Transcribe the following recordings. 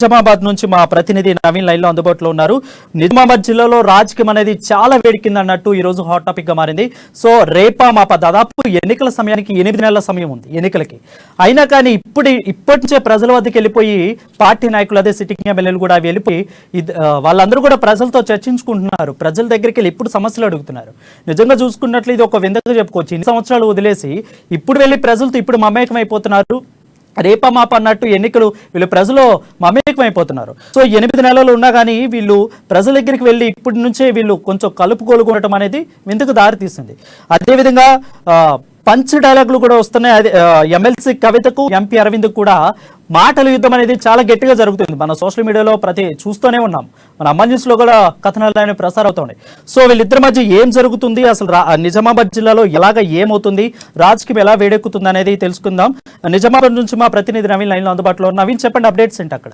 నిజామాబాద్ నుంచి మా ప్రతినిధి నవీన్ లైన్ లో అందుబాటులో ఉన్నారు. నిజామాబాద్ జిల్లాలో రాజకీయం అనేది చాలా వేడికింది అన్నట్టు ఈ రోజు హాట్ టాపిక్ గా మారింది. సో రేపా మాప దాదాపు ఎన్నికల సమయానికి 8 నెలల సమయం ఉంది ఎన్నికలకి. అయినా కానీ ఇప్పటి నుంచే ప్రజల వద్దకు వెళ్ళిపోయి పార్టీ నాయకులు అదే సిట్టింగ్ ఎమ్మెల్యేలు కూడా వెళ్ళిపోయి వాళ్ళందరూ కూడా ప్రజలతో చర్చించుకుంటున్నారు. ప్రజల దగ్గరికి వెళ్ళి ఇప్పుడు సమస్యలు అడుగుతున్నారు. నిజంగా చూసుకున్నట్లు ఇది ఒక వింతగా చెప్పుకోవచ్చు. ఇన్ని సంవత్సరాలు వదిలేసి ఇప్పుడు వెళ్ళి ప్రజలతో ఇప్పుడు మమేకం అయిపోతున్నారు. రేపా మాప అన్నట్టు ఎన్నికలు వీళ్ళు ప్రజలు మమేకమైపోతున్నారు. సో 8 నెలలు ఉన్నా కానీ వీళ్ళు ప్రజల దగ్గరికి వెళ్ళి ఇప్పటి నుంచే వీళ్ళు కొంచెం కలుపుకోలుకోవటం అనేది విందుకు దారి తీస్తుంది. అదేవిధంగా పంచ్ డైలాగులు కూడా వస్తున్నాయి. అదే ఎమ్మెల్సీ కవితకు ఎంపీ అరవింద్ కూడా మాటల యుద్ధం అనేది చాలా గట్టిగా జరుగుతుంది. మన సోషల్ మీడియాలో చూస్తూనే ఉన్నాం. మన అమ్మ న్యూస్లో కూడా కథనాలు అనేవి ప్రసారం అవుతున్నాయి. సో వీళ్ళిద్దరి మధ్య ఏం జరుగుతుంది, అసలు నిజామాబాద్ జిల్లాలో ఎలాగ ఏమవుతుంది, రాజకీయం ఎలా వేడెక్కుతుంది అనేది తెలుసుకుందాం. నిజామాబాద్ నుంచి మా ప్రతినిధి నవీన్ లైన్లో అందుబాటులో ఉన్నారు. నవీన్, చెప్పండి అప్డేట్స్ ఏంటి అక్కడ?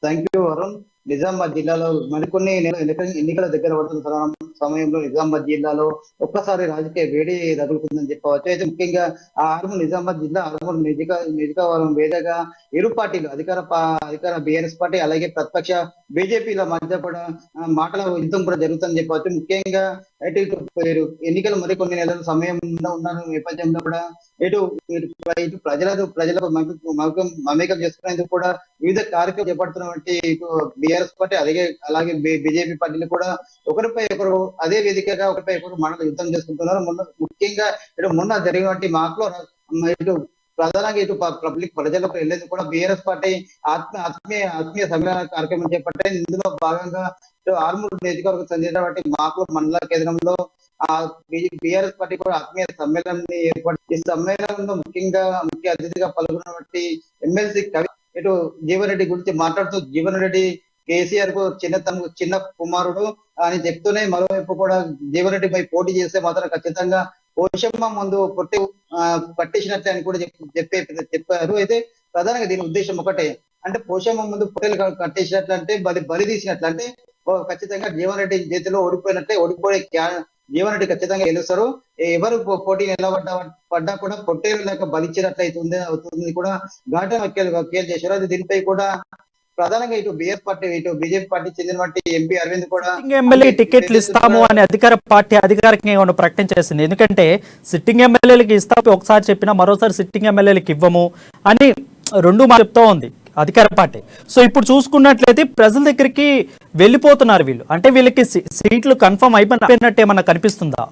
Thank you Varun. నిజామాబాద్ జిల్లాలో మరికొన్ని ఎన్నికల దగ్గర పడుతున్న సమయంలో నిజామాబాద్ జిల్లాలో ఒక్కసారి రాజకీయ వేడి తగులుతుందని చెప్పవచ్చు. అయితే ముఖ్యంగా ఆర్మూర్ నిజామాబాద్ జిల్లా ఆర్మూర్ నియోజకవర్గం వేదికగా ఇరు పార్టీలు అధికార బీఆర్ఎస్ పార్టీ అలాగే ప్రతిపక్ష బీజేపీల మధ్య కూడా మాటల యుద్ధం కూడా జరుగుతుందని చెప్పవచ్చు. ముఖ్యంగా ఎన్నికలు మరికొన్ని నెలల సమయం ఉన్న నేపథ్యంలో కూడా ఇటు ప్రజలకు మమేకం చేసుకునేందుకు కూడా వివిధ కార్యక్రమాలు చేపడుతున్నటువంటి బీఆర్ఎస్ పార్టీ అలాగే బీజేపీ పార్టీలు కూడా ఒకరిపై ఒకరు అదే వేదికగా ఒకరిపై ఒకరు మాటలు యుద్ధం చేసుకుంటున్నారు. ముఖ్యంగా మొన్న జరిగినటువంటి మాటలో ప్రధానంగా పబ్లిక్ ప్రజలకు వెళ్ళేది కూడా బీఆర్ఎస్ పార్టీ ఆత్మీయ సమ్మేళన కార్యక్రమం చేపట్టాయి. ఇందులో భాగంగా ఆర్మూర్ నియోజకవర్గం చెందినటువంటి మాకుల మండల కేంద్రంలో బీఆర్ఎస్ పార్టీ కూడా ఆత్మీయ సమ్మేళనం ఏర్పాటు. ఈ సమ్మేళనంలో ముఖ్య అతిథిగా పాల్గొన్నటువంటి ఎమ్మెల్సీ కవి జీవన్ రెడ్డి గురించి మాట్లాడుతూ, జీవన్ రెడ్డి కేసీఆర్ కు చిన్న కుమారుడు అని చెప్తూనే మరోవైపు కూడా జీవన్ రెడ్డిపై పోటీ చేస్తే మాత్రం ఖచ్చితంగా పోషమ్మ ముందు పట్టేసినట్లే అని కూడా చెప్పారు. అయితే ప్రధానంగా దీని ఉద్దేశం ఒకటే, అంటే పోషమ్మ ముందు పొట్టేలు కట్టేసినట్లు అంటే బలి తీసినట్లు అంటే ఖచ్చితంగా జీవన్ రెడ్డి చేతిలో ఓడిపోయే జీవన్ రెడ్డి ఖచ్చితంగా గెలుస్తారు. ఎవరు పోటీ నిలబడ్డా కూడా పొట్టేలు లేక బలిచ్చినట్లు అవుతుంది కూడా ఘాటన వ్యాఖ్యలు చేశారు. అది దీనిపై కూడా ప్రధానంగా ఇటు బీఆర్ఎస్ పార్టీ ఇటు బీజేపీ పార్టీ చెందినటువంటి ఎంపీ అరవింద్ కూడా ఎమ్మెల్యే టికెట్లు ఇస్తాము అని అధికార పార్టీ అధికారికంగా ప్రకటన చేసింది. ఎందుకంటే సిట్టింగ్ ఎమ్మెల్యేలకి ఇస్తాము ఒకసారి చెప్పినా మరోసారి సిట్టింగ్ ఎమ్మెల్యేలకి ఇవ్వము అని రెండు చెప్తూ ఉంది అధికార పార్టీ. సో ఇప్పుడు చూసుకున్నట్లయితే ప్రజల దగ్గరికి వెళ్ళిపోతున్నారు వీళ్ళు. అంటే వీళ్ళకి సీట్లు కన్ఫర్మ్ అయిపోయినట్టు ఏమన్నా కనిపిస్తుందా?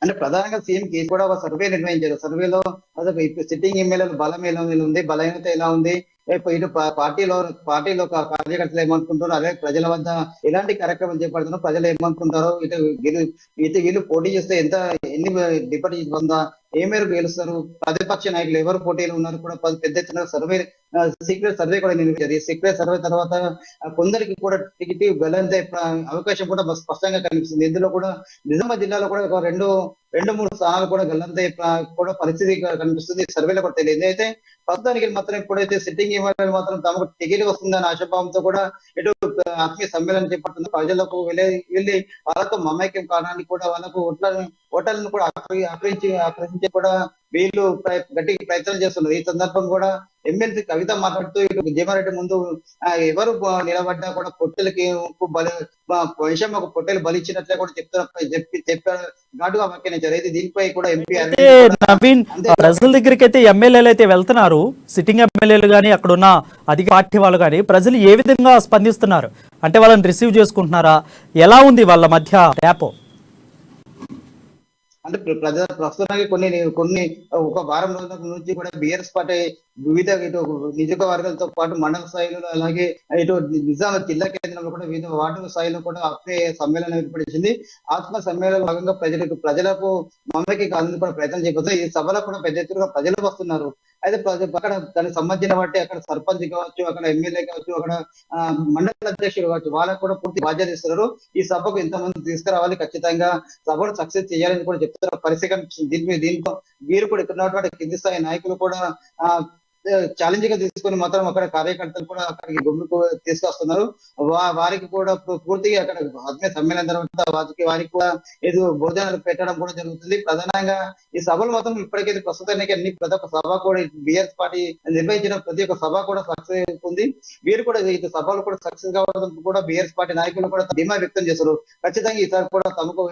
అంటే ప్రధానంగా సీఎం కేసు కూడా ఒక సర్వే నిర్వహించారు. సర్వేలో ఇప్పుడు సిట్టింగ్ ఎమ్మెల్యేల బలం ఎలా ఉంది, బలహీనత ఎలా ఉంది, ఇటు పార్టీలో కార్యకర్తలు ఏమనుకుంటారో, అదే ప్రజల వద్ద ఎలాంటి కార్యక్రమాలు చేపడుతున్నారో, ప్రజలు ఏమనుకుంటారో, వీళ్ళు పోటీ చేస్తే ఎన్ని డిపాజిట్ పొందా, ఏ మేరకు గెలుస్తారు, ప్రతిపక్ష నాయకులు ఎవరు పోటీలు ఉన్నారు కూడా పెద్ద ఎత్తున సీక్రెట్ సర్వే కూడా నిర్వహించారు. ఈ సీక్రెట్ సర్వే తర్వాత కొందరికి కూడా టికెట్ గెలంతే అవకాశం కూడా స్పష్టంగా కనిపిస్తుంది. ఇందులో కూడా నిజామాబాద్ జిల్లాలో కూడా ఒక రెండు మూడు స్థానాలు కూడా గల్లంతే కూడా పరిస్థితి కనిపిస్తుంది. సర్వేలో కూడా తెలియదు. అయితే ప్రస్తుతానికి మాత్రం ఇప్పుడైతే సిట్టింగ్ ఎమ్మెల్యేలు మాత్రం తమకు టికెట్ వస్తుందన్న ఆశాభావంతో కూడా ఇటు ఆత్మీయ సమ్మేళనం చేపడుతుంది. ప్రజలకు వెళ్ళి వాళ్ళతో మమైక్యం కావడానికి కూడా వాళ్ళకు ఓటర్లను కూడా ఆకర్షించి కూడా వీళ్ళు గట్టిగా ప్రయత్నం చేస్తున్నారు. ఈ సందర్భం కూడా ఎమ్మెల్సీ కవిత మాట్లాడుతూ ఇటు జీవారెడ్డి ముందు ఎవరు నిలబడ్డా కూడా పొట్టెలకి ఒక పొట్టెలు బలిచ్చినట్లే కూడా చెప్పారు, ఘాటుగా వ్యాఖ్యానించారు. అయితే దీనిపై కూడా ఎంపీ నవీన్, ప్రజల దగ్గరికి అయితే ఎమ్మెల్యేలు అయితే వెళ్తున్నారు, సిట్టింగ్ ఎమ్మెల్యేలు కానీ అక్కడ ఉన్న అధికార పార్టీ వాళ్ళు కానీ ప్రజలు ఏ విధంగా స్పందిస్తున్నారు? అంటే వాళ్ళని రిసీవ్ చేసుకుంటున్నారా? ఎలా ఉంది వాళ్ళ మధ్య ర్యాపో? అంటే ప్రస్తుతానికి కొన్ని ఒక వారం రోజుల నుంచి కూడా బీఆర్ఎస్ పార్టీ వివిధ ఇటు నియోజకవర్గాలతో పాటు మండల స్థాయిలో అలాగే ఇటు నిజామాబాద్ జిల్లా కేంద్రంలో కూడా వివిధ వార్డు స్థాయిలో కూడా ఆత్మీయ సమ్మేళనం ఏర్పడింది. ఆత్మ సమ్మేళనం భాగంగా ప్రజలకు మమ్మకి కాదని కూడా ప్రయత్నం చేయబోతుంది. ఈ సభలో కూడా పెద్ద ఎత్తుగా ప్రజలు వస్తున్నారు. అయితే అక్కడ దానికి సంబంధించిన బట్టి అక్కడ సర్పంచ్ కావచ్చు, అక్కడ ఎమ్మెల్యే కావచ్చు, అక్కడ మండల అధ్యక్షుడు కావచ్చు, వాళ్ళకు కూడా పూర్తి బాధ్యత ఇస్తున్నారు. ఈ సభకు ఎంతమంది తీసుకురావాలి, ఖచ్చితంగా సభను సక్సెస్ చేయాలని కూడా చెప్తున్నారు. పరిశీలన దీంతో వీరు కూడా ఇక్కడ ఉన్నటువంటి కింది స్థాయి నాయకులు కూడా ఛాలెంజ్ గా తీసుకొని మాత్రం అక్కడ కార్యకర్తలు కూడా అక్కడికి గుమ్మికు తీసుకొస్తున్నారు. వారికి కూడా పూర్తిగా అక్కడ ఆత్మీయ సమ్మేళనం తర్వాత వారికి కూడా ఏదో భోజనాలు పెట్టడం కూడా జరుగుతుంది. ప్రధానంగా ఈ సభలు మాత్రం ఇప్పటికైతే ప్రస్తుతానికి ప్రతి ఒక్క సభ కూడా బిఆర్ఎస్ పార్టీ నిర్వహించిన ప్రతి ఒక్క సభ కూడా సక్సెస్ అవుతుంది. వీరు కూడా ఈ సభలు కూడా సక్సెస్ కావడం కూడా బిఆర్ఎస్ పార్టీ నాయకులు కూడా ధీమా వ్యక్తం చేస్తారు. ఖచ్చితంగా ఈసారి కూడా తమకు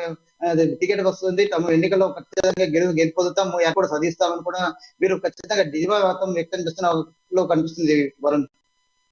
టికెట్ వస్తుంది, తమ ఎన్నికల్లో ఖచ్చితంగా గెలుపొందుతాం, కూడా సాధిస్తామని కూడా వీరు ఖచ్చితంగా ధీమా వ్యక్తం చేస్తున్న కనిపిస్తుంది వరుణ్.